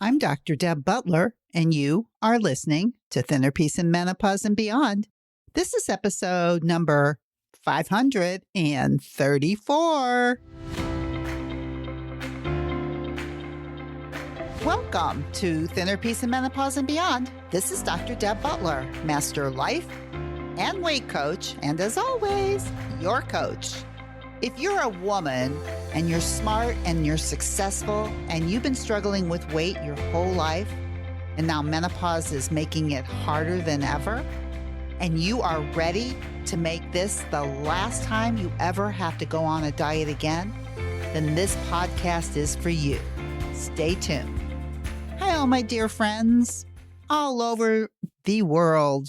I'm Dr. Deb Butler, and you are listening to Thinner Peace in Menopause and Beyond. This is episode number 534. Welcome to Thinner Peace in Menopause and Beyond. This is Dr. Deb Butler, Master Life and Weight Coach, and as always, your coach. If you're a woman and you're smart and you're successful and you've been struggling with weight your whole life, and now menopause is making it harder than ever, and you are ready to make this the last time you ever have to go on a diet again, then this podcast is for you. Stay tuned. Hi, all my dear friends all over the world.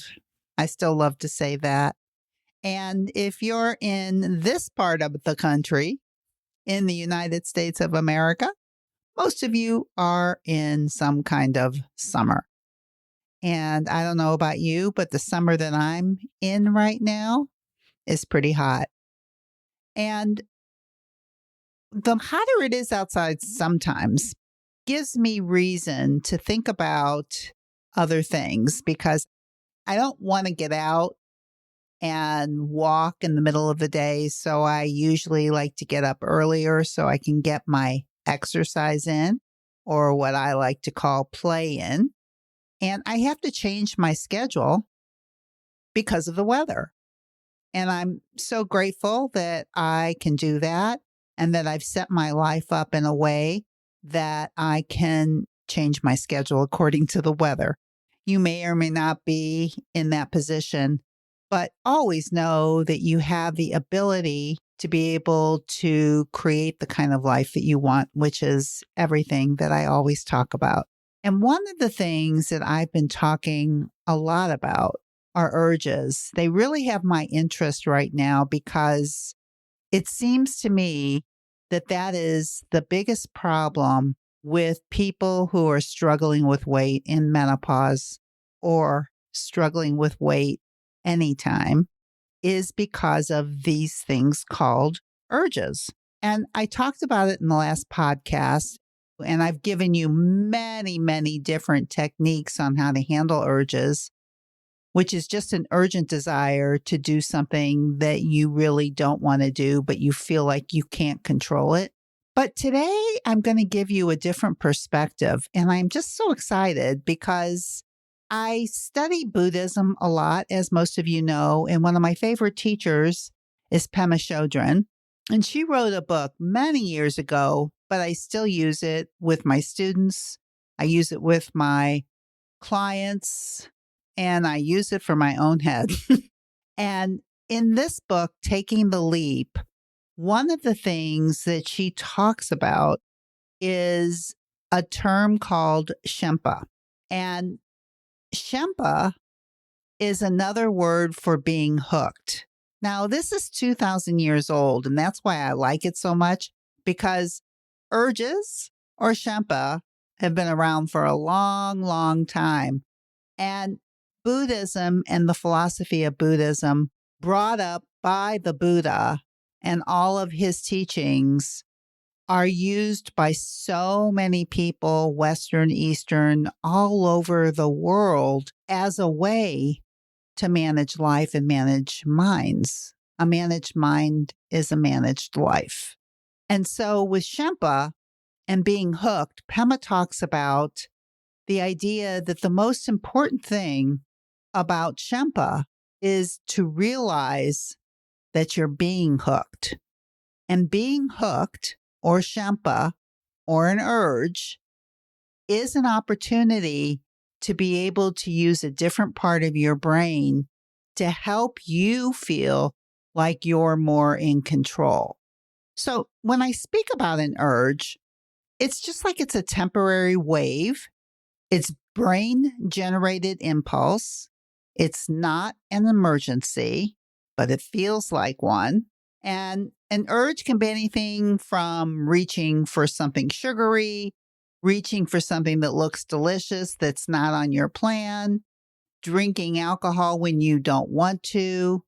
I still love to say that. And if you're in this part of the country, in the United States of America, most of you are in some kind of summer. And I don't know about you, but the summer that I'm in right now is pretty hot. And the hotter it is outside sometimes gives me reason to think about other things because I don't want to get out and walk in the middle of the day. So I usually like to get up earlier so I can get my exercise in, or what I like to call play in. And I have to change my schedule because of the weather. And I'm so grateful that I can do that and that I've set my life up in a way that I can change my schedule according to the weather. You may or may not be in that position, but always know that you have the ability to be able to create the kind of life that you want, which is everything that I always talk about. And one of the things that I've been talking a lot about are urges. They really have my interest right now because it seems to me that that is the biggest problem with people who are struggling with weight in menopause or struggling with weight anytime is because of these things called urges. And I talked about it in the last podcast, and I've given you many, many different techniques on how to handle urges, which is just an urgent desire to do something that you really don't want to do, but you feel like you can't control it. But today I'm going to give you a different perspective, and I'm just so excited because I study Buddhism a lot, as most of you know, and one of my favorite teachers is Pema Chodron. And she wrote a book many years ago, but I still use it with my students. I use it with my clients, and I use it for my own head. And in this book, Taking the Leap, one of the things that she talks about is a term called shenpa. And shenpa is another word for being hooked. Now, this is 2,000 years old, and that's why I like it so much, because urges or shenpa have been around for a long, long time. And Buddhism and the philosophy of Buddhism, brought up by the Buddha and all of his teachings, are used by so many people, Western, Eastern, all over the world as a way to manage life and manage minds. A managed mind is a managed life. And so with shenpa and being hooked, Pema talks about the idea that the most important thing about shenpa is to realize that you're being hooked. And being hooked, or shenpa, or an urge, is an opportunity to be able to use a different part of your brain to help you feel like you're more in control. So when I speak about an urge, it's just like it's a temporary wave. It's brain-generated impulse. It's not an emergency, but it feels like one. And an urge can be anything from reaching for something sugary, reaching for something that looks delicious that's not on your plan, drinking alcohol when you don't want to,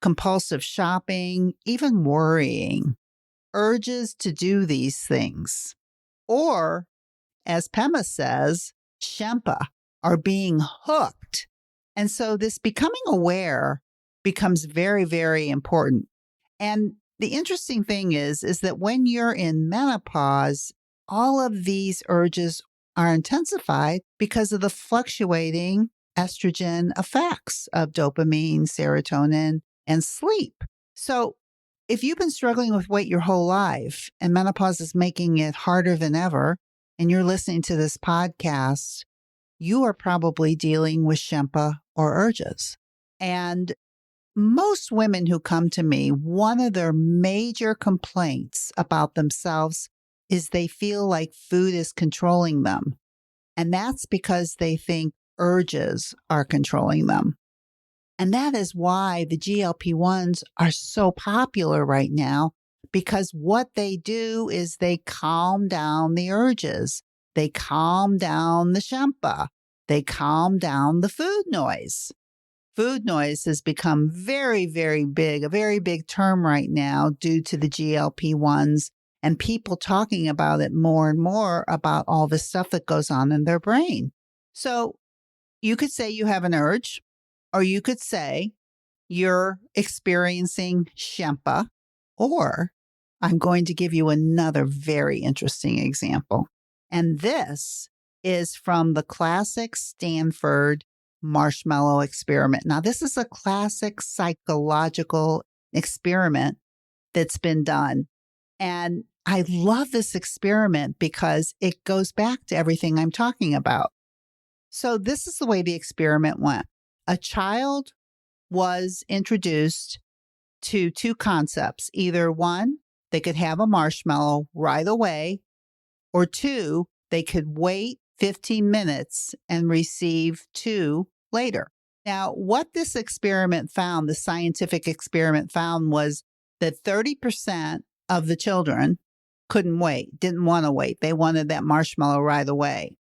compulsive shopping, even worrying. Urges to do these things. Or as Pema says, shenpa, or being hooked. And so this becoming aware becomes very, very important. And the interesting thing is that when you're in menopause, all of these urges are intensified because of the fluctuating estrogen effects of dopamine, serotonin, and sleep. So if you've been struggling with weight your whole life and menopause is making it harder than ever, and you're listening to this podcast, you are probably dealing with shenpa or urges. And most women who come to me, one of their major complaints about themselves is they feel like food is controlling them. And that's because they think urges are controlling them. And that is why the GLP-1s are so popular right now, because what they do is they calm down the urges. They calm down the shenpa. They calm down the food noise. Food noise has become very, very big, a very big term right now due to the GLP-1s and people talking about it more and more about all the stuff that goes on in their brain. So you could say you have an urge, or you could say you're experiencing shenpa, or I'm going to give you another very interesting example. And this is from the classic Stanford marshmallow experiment. Now, this is a classic psychological experiment that's been done. And I love this experiment because it goes back to everything I'm talking about. So this is the way the experiment went. A child was introduced to two concepts. Either one, they could have a marshmallow right away, or two, they could wait 15 minutes and receive two later. Now, what this experiment found, the scientific experiment found, was that 30% of the children couldn't wait, didn't want to wait. They wanted that marshmallow right away.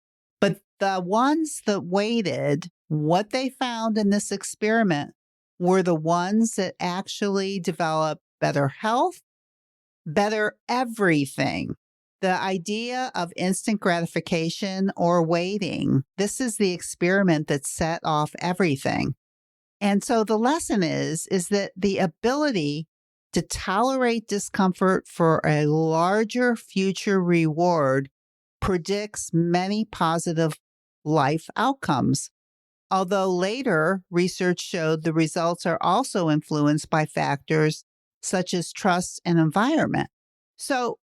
But the ones that waited, what they found in this experiment were the ones that actually developed better health, better everything. The idea of instant gratification or waiting, this is the experiment that set off everything. And so the lesson is that the ability to tolerate discomfort for a larger future reward predicts many positive life outcomes. Although later research showed the results are also influenced by factors such as trust and environment. So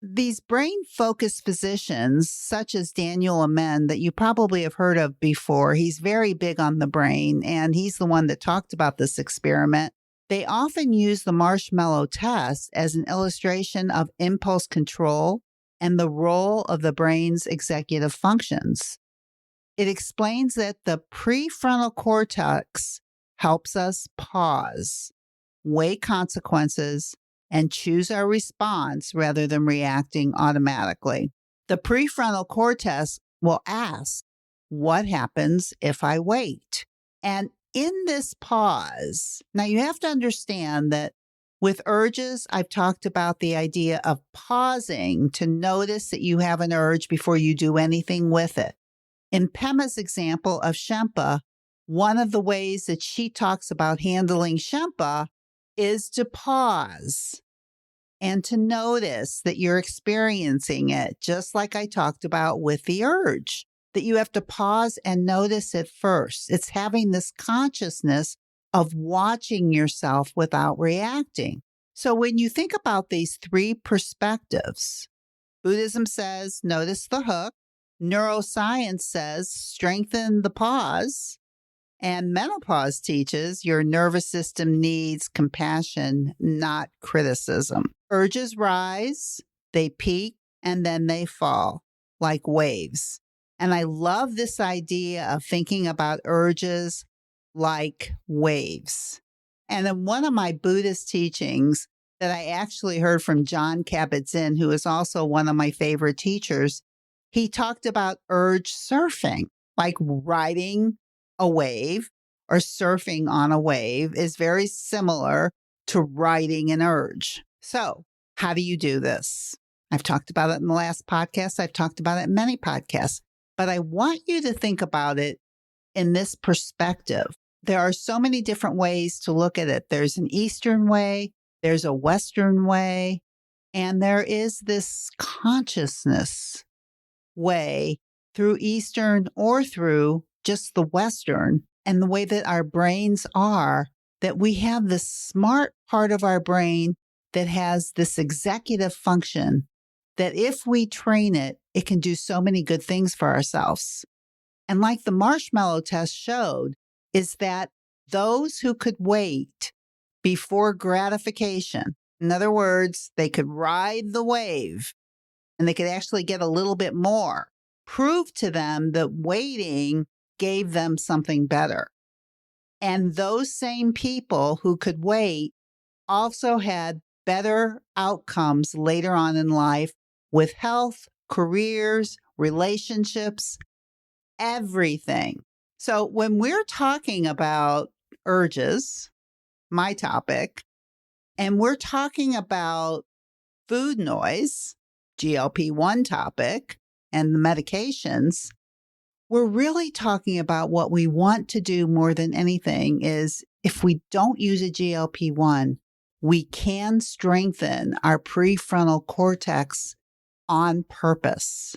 these brain-focused physicians, such as Daniel Amen, that you probably have heard of before, he's very big on the brain, and he's the one that talked about this experiment. They often use the Marshmallow Test as an illustration of impulse control and the role of the brain's executive functions. It explains that the prefrontal cortex helps us pause, weigh consequences, and choose our response rather than reacting automatically. The prefrontal cortex will ask, what happens if I wait? And in this pause, now you have to understand that with urges, I've talked about the idea of pausing to notice that you have an urge before you do anything with it. In Pema's example of shenpa, one of the ways that she talks about handling shenpa is to pause and to notice that you're experiencing it, just like I talked about with the urge, that you have to pause and notice it first. It's having this consciousness of watching yourself without reacting. So when you think about these three perspectives, Buddhism says, notice the hook. Neuroscience says, strengthen the pause. And menopause teaches your nervous system needs compassion, not criticism. Urges rise, they peak, and then they fall like waves. And I love this idea of thinking about urges like waves. And in one of my Buddhist teachings that I actually heard from John Kabat-Zinn, who is also one of my favorite teachers, he talked about urge surfing, like riding a wave or surfing on a wave is very similar to riding an urge. So how do you do this? I've talked about it in the last podcast. I've talked about it in many podcasts. But I want you to think about it in this perspective. There are so many different ways to look at it. There's an Eastern way, there's a Western way, and there is this consciousness way through Eastern or through just the Western and the way that our brains are, that we have this smart part of our brain that has this executive function that if we train it, it can do so many good things for ourselves. And like the Marshmallow Test showed, is that those who could wait before gratification, in other words, they could ride the wave and they could actually get a little bit more, proved to them that waiting gave them something better. And those same people who could wait also had better outcomes later on in life with health, careers, relationships, everything. So when we're talking about urges, my topic, and we're talking about food noise, GLP-1 topic, and the medications, we're really talking about what we want to do more than anything is if we don't use a GLP-1, we can strengthen our prefrontal cortex on purpose.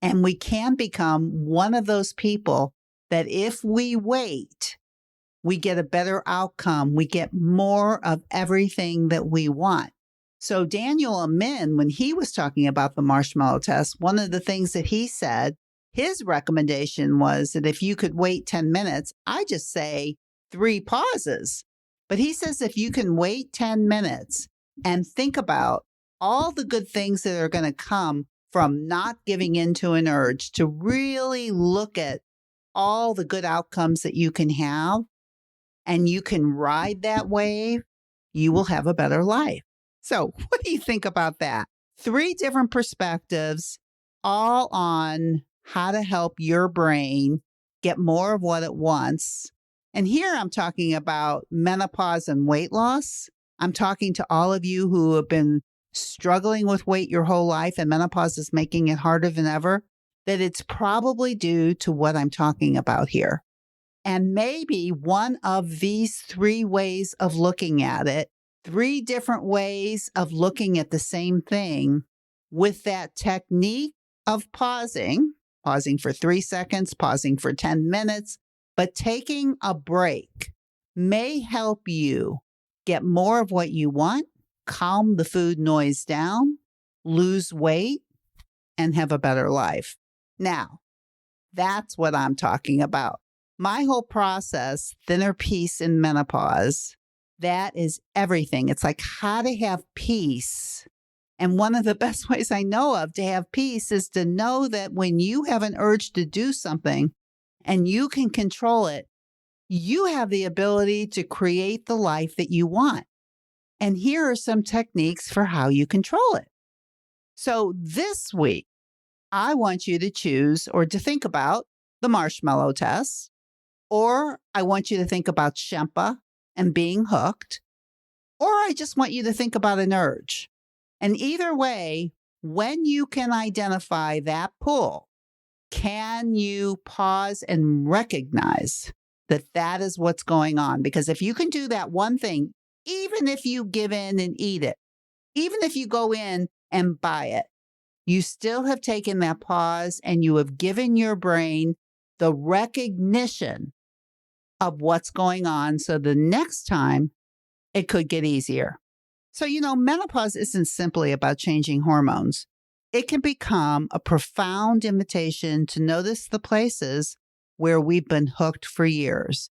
And we can become one of those people that if we wait, we get a better outcome. We get more of everything that we want. So Daniel Amin, when he was talking about the Marshmallow Test, one of the things that he said, his recommendation was that if you could wait 10 minutes, I just say 3 pauses. But he says if you can wait 10 minutes and think about all the good things that are going to come from not giving in to an urge, to really look at all the good outcomes that you can have, and you can ride that wave, you will have a better life. So what do you think about that? 3 different perspectives, all on how to help your brain get more of what it wants. And here I'm talking about menopause and weight loss. I'm talking to all of you who have been struggling with weight your whole life and menopause is making it harder than ever, that it's probably due to what I'm talking about here. And maybe one of these 3 ways of looking at it, 3 different ways of looking at the same thing with that technique of pausing for 3 seconds, pausing for 10 minutes, but taking a break may help you get more of what you want, calm the food noise down, lose weight, and have a better life. Now, that's what I'm talking about. My whole process, Thinner Peace in Menopause, that is everything. It's like how to have peace. And one of the best ways I know of to have peace is to know that when you have an urge to do something and you can control it, you have the ability to create the life that you want. And here are some techniques for how you control it. So this week, I want you to choose or to think about the Marshmallow Test, or I want you to think about shenpa and being hooked, or I just want you to think about an urge. And either way, when you can identify that pull, can you pause and recognize that that is what's going on? Because if you can do that one thing, even if you give in and eat it, even if you go in and buy it, you still have taken that pause and you have given your brain the recognition of what's going on. So the next time it could get easier. So, menopause isn't simply about changing hormones. It can become a profound invitation to notice the places where we've been hooked for years.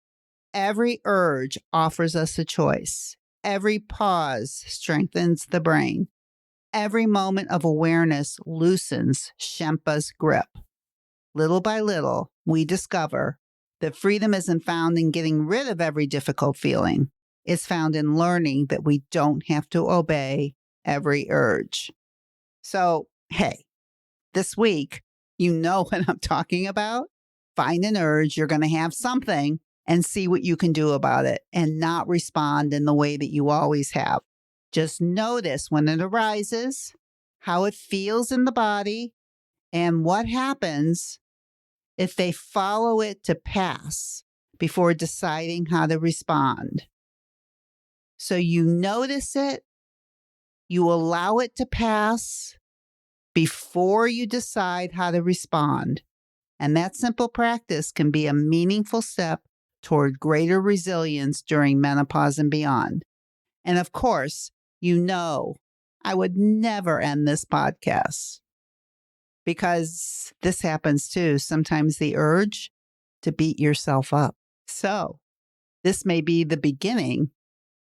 Every urge offers us a choice. Every pause strengthens the brain. Every moment of awareness loosens shenpa's grip. Little by little, we discover that freedom isn't found in getting rid of every difficult feeling. It's found in learning that we don't have to obey every urge. So, hey, this week, you know what I'm talking about. Find an urge, you're going to have something, and see what you can do about it and not respond in the way that you always have. Just notice when it arises how it feels in the body, and what happens if they follow it to pass before deciding how to respond. So you notice it, you allow it to pass before you decide how to respond. And that simple practice can be a meaningful step toward greater resilience during menopause and beyond. And of course, I would never end this podcast because this happens too. Sometimes the urge to beat yourself up. So this may be the beginning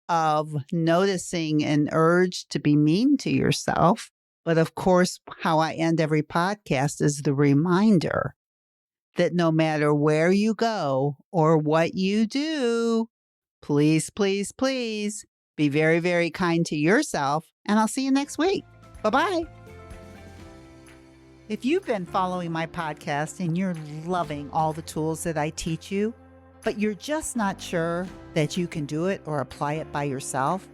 of noticing an urge to be mean to yourself. But of course, how I end every podcast is the reminder that no matter where you go or what you do, please, please, please be very, very kind to yourself. And I'll see you next week. Bye-bye. If you've been following my podcast and you're loving all the tools that I teach you, but you're just not sure that you can do it or apply it by yourself,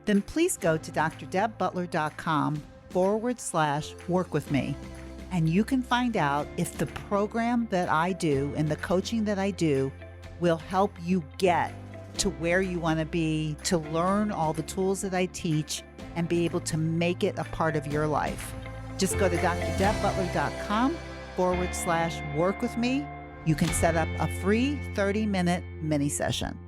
then please go to drdebbutler.com/work with me. And you can find out if the program that I do and the coaching that I do will help you get to where you want to be, to learn all the tools that I teach and be able to make it a part of your life. Just go to drdebbutler.com/work with me. You can set up a free 30-minute mini session.